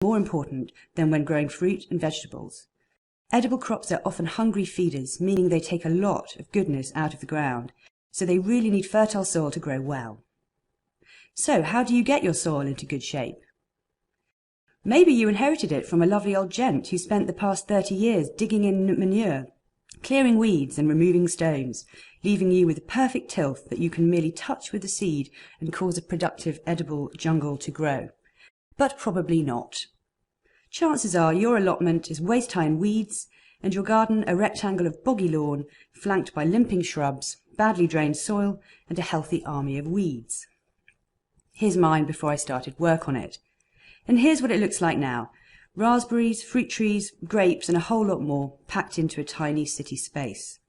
more important than when growing fruit and vegetables. Edible crops are often hungry feeders, meaning they take a lot of goodness out of the ground, so they really need fertile soil to grow well. So how do you get your soil into good shape? Maybe you inherited it from a lovely old gent who spent the past 30 years digging in manure, clearing weeds and removing stones, leaving you with a perfect tilth that you can merely touch with the seed and cause a productive edible jungle to grow. But probably not. Chances are your allotment is waist-high in weeds and your garden a rectangle of boggy lawn flanked by limping shrubs, badly drained soil and a healthy army of weeds. Here's mine before I started work on it. And here's what it looks like now. Raspberries, fruit trees, grapes and a whole lot more packed into a tiny city space.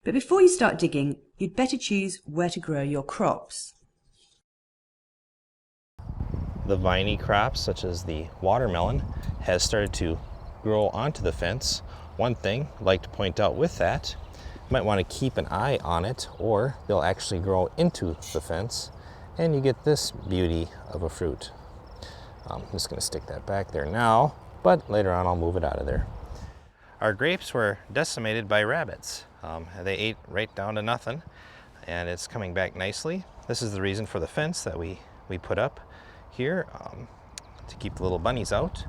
But before you start digging, you'd better choose where to grow your crops. The viney crops, such as the watermelon, has started to grow onto the fence. One thing I'd like to point out with that, you might want to keep an eye on it or they'll actually grow into the fence and you get this beauty of a fruit. I'm just going to stick that back there now, but later on I'll move it out of there. Our grapes were decimated by rabbits. They ate right down to nothing and it's coming back nicely. This is the reason for the fence that we put up here to keep the little bunnies out.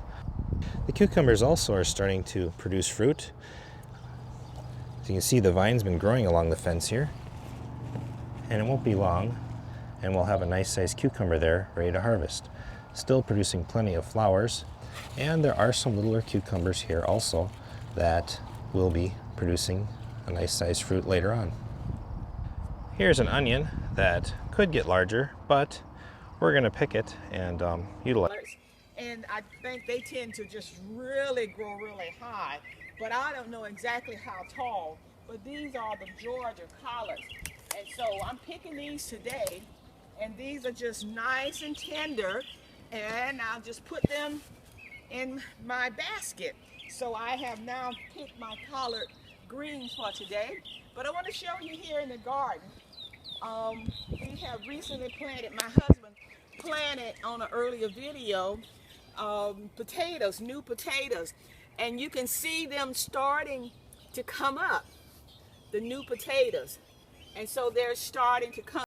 The cucumbers also are starting to produce fruit. So you can see the vine's been growing along the fence here, and it won't be long and we'll have a nice sized cucumber there ready to harvest. Still producing plenty of flowers, and there are some littler cucumbers here also that will be producing a nice sized fruit later on. Here's an onion that could get larger, but we're going to pick it and utilize it. And I think they tend to just really grow really high, but I don't know exactly how tall. But these are the Georgia collards, and so I'm picking these today, and these are just nice and tender, and I'll just put them in my basket. So I have now picked my collard greens for today, but I want to show you here in the garden. We have recently planted, my husband planted on an earlier video, potatoes, new potatoes, and you can see them starting to come up, the new potatoes, and so they're starting to come